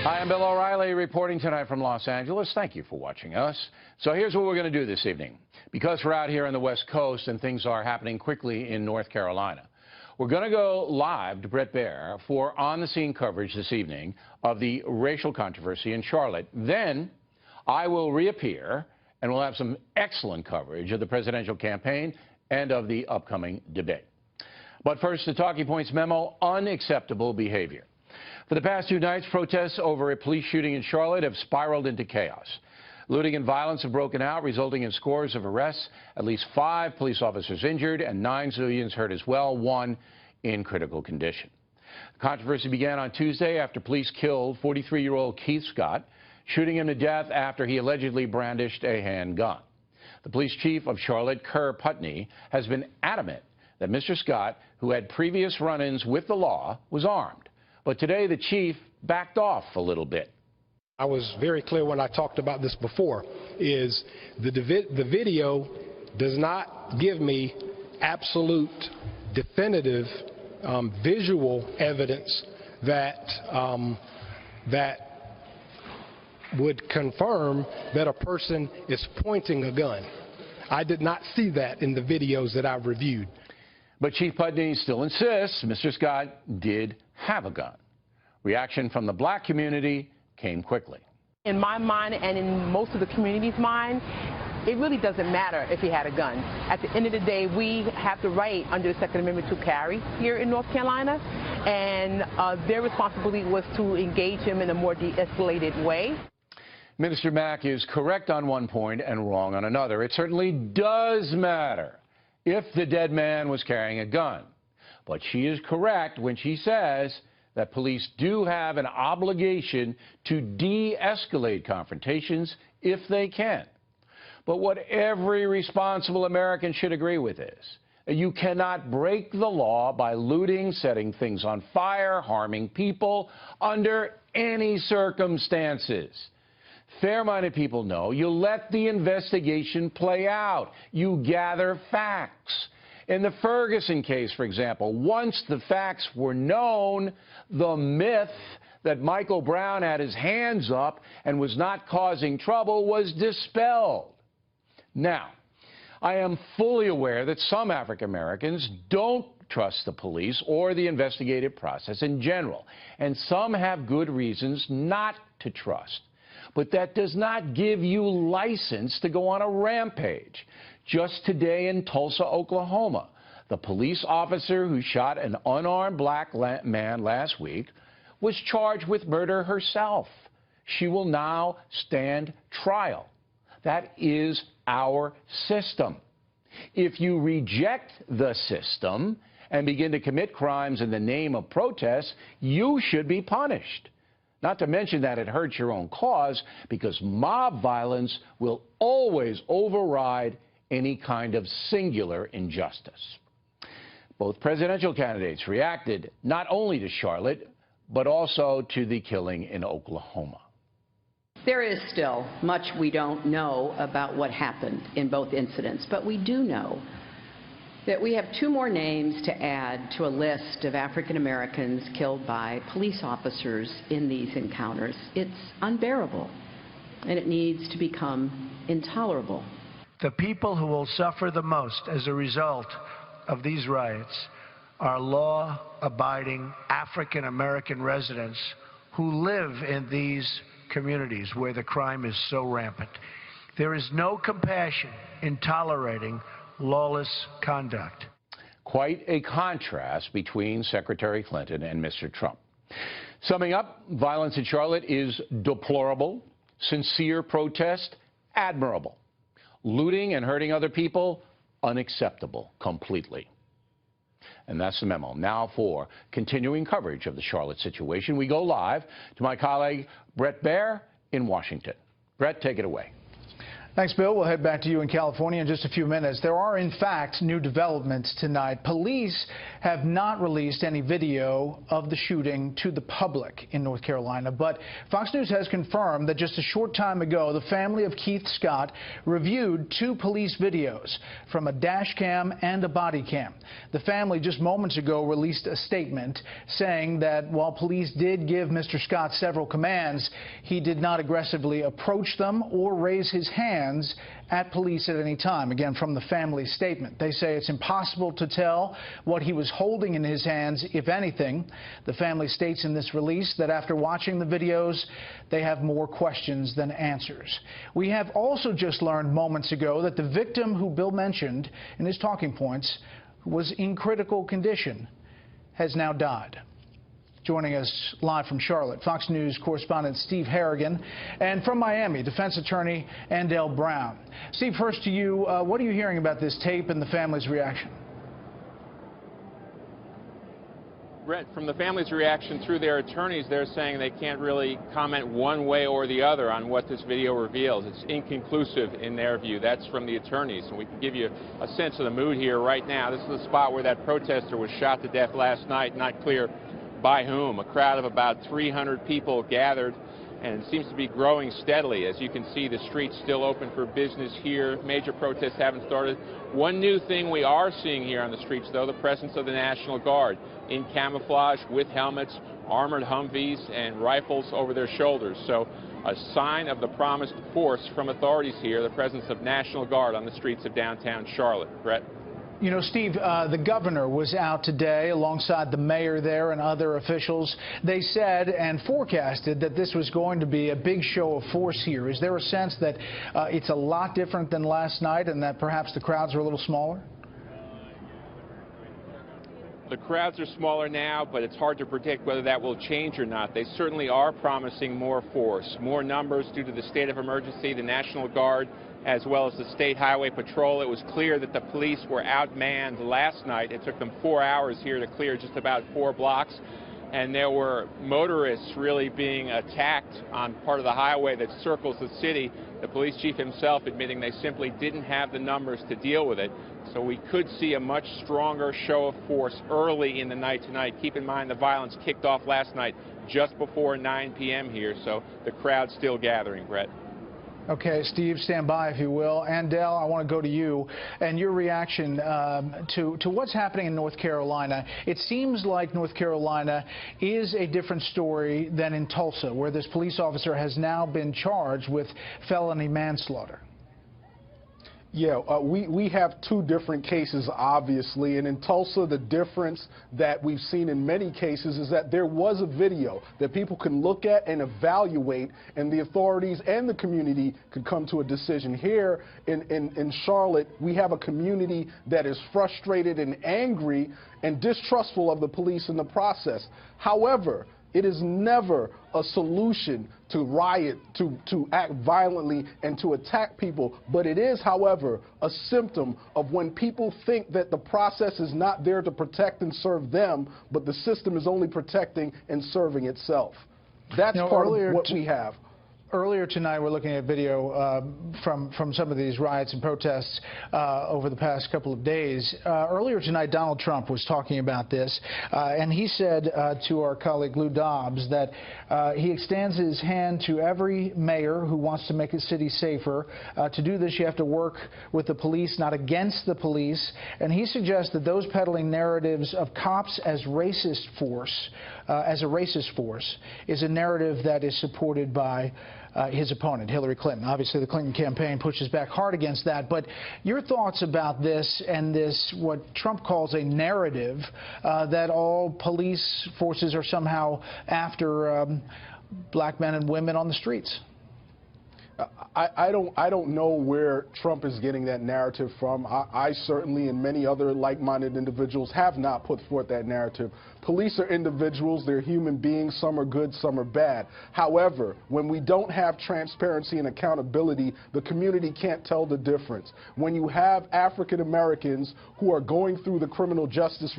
Hi, I'm Bill O'Reilly reporting tonight from Los Angeles. Thank you for watching us. So here's what we're going to do this evening. Because we're out here on the West Coast and things are happening quickly in North Carolina, we're going to go live to Bret Baier for on-the-scene coverage this evening of the racial controversy in Charlotte. Then I will reappear and we'll have some excellent coverage of the presidential campaign and of the upcoming debate. But first, the talking points memo: unacceptable behavior. For the past 2 nights, protests over a police shooting in Charlotte have spiraled into chaos. Looting and violence have broken out, resulting in scores of arrests, at least 5 police officers injured, and 9 civilians hurt as well, 1 in critical condition. The controversy began on Tuesday after police killed 43-year-old Keith Scott, shooting him to death after he allegedly brandished a handgun. The police chief of Charlotte, Kerr Putney, has been adamant that Mr. Scott, who had previous run-ins with the law, was armed. But today the chief backed off a little bit. I was very clear when I talked about this before, is the video does not give me absolute, definitive, visual evidence that would confirm that a person is pointing a gun. I did not see that in the videos that I've reviewed. But Chief Putney still insists Mr. Scott did have a gun. Reaction from the black community came quickly. In my mind and in most of the community's mind, it really doesn't matter if he had a gun. At the end of the day, we have the right under the Second Amendment to carry here in North Carolina, and their responsibility was to engage him in a more de-escalated way. Minister Mack is correct on one point and wrong on another. It certainly does matter if the dead man was carrying a gun. But she is correct when she says that police do have an obligation to de-escalate confrontations if they can. But what every responsible American should agree with is you cannot break the law by looting, setting things on fire, harming people under any circumstances. Fair-minded people know you let the investigation play out. You gather facts. In the Ferguson case, for example, once the facts were known, the myth that Michael Brown had his hands up and was not causing trouble was dispelled. Now, I am fully aware that some African Americans don't trust the police or the investigative process in general, and some have good reasons not to trust. But that does not give you license to go on a rampage. Just today in Tulsa, Oklahoma, the police officer who shot an unarmed black man last week was charged with murder herself. She will now stand trial. That is our system. If you reject the system and begin to commit crimes in the name of protest, you should be punished. Not to mention that it hurts your own cause, because mob violence will always override any kind of singular injustice. Both presidential candidates reacted not only to Charlotte, but also to the killing in Oklahoma. There is still much we don't know about what happened in both incidents, but we do know that we have 2 more names to add to a list of African Americans killed by police officers in these encounters. It's unbearable, and it needs to become intolerable. The people who will suffer the most as a result of these riots are law-abiding African American residents who live in these communities where the crime is so rampant. There is no compassion in tolerating lawless conduct. Quite a contrast between Secretary Clinton and Mr. Trump. Summing up, violence in Charlotte is deplorable, sincere protest, admirable. Looting and hurting other people, unacceptable completely. And that's the memo. Now for continuing coverage of the Charlotte situation, we go live to my colleague Bret Baier in Washington. Bret, take it away. Thanks, Bill. We'll head back to you in California in just a few minutes. There are, in fact, new developments tonight. Police have not released any video of the shooting to the public in North Carolina, but Fox News has confirmed that just a short time ago, the family of Keith Scott reviewed 2 police videos from a dash cam and a body cam. The family just moments ago released a statement saying that while police did give Mr. Scott several commands, he did not aggressively approach them or raise his hands at police at any time. Again, from the family statement. They say it's impossible to tell what he was holding in his hands, if anything. The family states in this release that after watching the videos, they have more questions than answers. We have also just learned moments ago that the victim who Bill mentioned in his talking points was in critical condition has now died. Joining us live from Charlotte, Fox News correspondent Steve Harrigan, and from Miami, defense attorney Andell Brown. Steve, first to you, what are you hearing about this tape and the family's reaction? Brett, from the family's reaction through their attorneys, they're saying they can't really comment one way or the other on what this video reveals. It's inconclusive in their view. That's from the attorneys, and we can give you a sense of the mood here right now. This is the spot where that protester was shot to death last night, not clear by whom. A crowd of about 300 people gathered, and it seems to be growing steadily. As you can see, the street's still open for business here. Major protests haven't started. One new thing we are seeing here on the streets, though, the presence of the National Guard in camouflage with helmets, armored Humvees, and rifles over their shoulders. So a sign of the promised force from authorities here, the presence of National Guard on the streets of downtown Charlotte. Brett? You know, Steve, the governor was out today alongside the mayor there and other officials. They said and forecasted that this was going to be a big show of force here. Is there a sense that it's a lot different than last night and that perhaps the crowds are a little smaller? The crowds are smaller now, but it's hard to predict whether that will change or not. They certainly are promising more force, more numbers due to the state of emergency, the National Guard, as well as the State Highway Patrol. It was clear that the police were outmanned last night. It took them 4 hours here to clear just about 4 blocks. And there were motorists really being attacked on part of the highway that circles the city. The police chief himself admitting they simply didn't have the numbers to deal with it. So we could see a much stronger show of force early in the night tonight. Keep in mind the violence kicked off last night just before 9 p.m. here, so the crowd's still gathering, Brett. Okay, Steve, stand by if you will. Andell, I want to go to you and your reaction to what's happening in North Carolina. It seems like North Carolina is a different story than in Tulsa, where this police officer has now been charged with felony manslaughter. Yeah, we have 2 different cases, obviously, and in Tulsa, the difference that we've seen in many cases is that there was a video that people can look at and evaluate, and the authorities and the community could come to a decision. Here in Charlotte, we have a community that is frustrated and angry and distrustful of the police in the process. However, it is never a solution to riot, to act violently and to attack people. But it is, however, a symptom of when people think that the process is not there to protect and serve them, but the system is only protecting and serving itself. That's part of what we have. Earlier tonight, we're looking at video from some of these riots and protests over the past couple of days. Earlier tonight, Donald Trump was talking about this, and he said to our colleague Lou Dobbs that he extends his hand to every mayor who wants to make a city safer. To do this, you have to work with the police, not against the police. And he suggests that those peddling narratives of cops as racist force, is a narrative that is supported by his opponent, Hillary Clinton. Obviously, the Clinton campaign pushes back hard against that. But your thoughts about this and this, what Trump calls a narrative, that all police forces are somehow after black men and women on the streets? I don't know where Trump is getting that narrative from. I certainly and many other like-minded individuals have not put forth that narrative. Police are individuals, they're human beings, some are good, some are bad. However, when we don't have transparency and accountability, the community can't tell the difference. When you have African Americans who are going through the criminal justice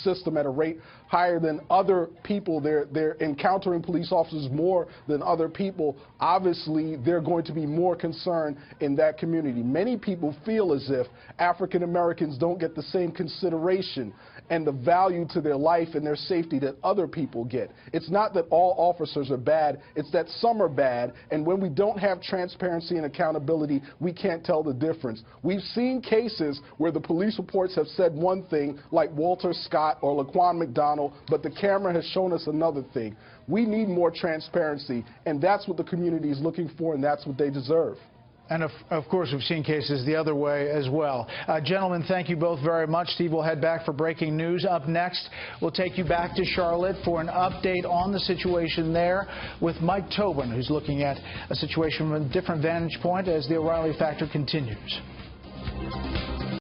system at a rate higher than other people, they're encountering police officers more than other people, obviously they're going to be more concerned in that community. Many people feel as if African Americans don't get the same consideration and the value to their life and their safety that other people get. It's not that all officers are bad, it's that some are bad, and when we don't have transparency and accountability, we can't tell the difference. We've seen cases where the police reports have said one thing, like Walter Scott or Laquan McDonald, but the camera has shown us another thing. We need more transparency, and that's what the community is looking for, and that's what they deserve. And of course, we've seen cases the other way as well. Gentlemen, thank you both very much. Steve will head back for breaking news. Up next, we'll take you back to Charlotte for an update on the situation there with Mike Tobin, who's looking at a situation from a different vantage point as the O'Reilly Factor continues.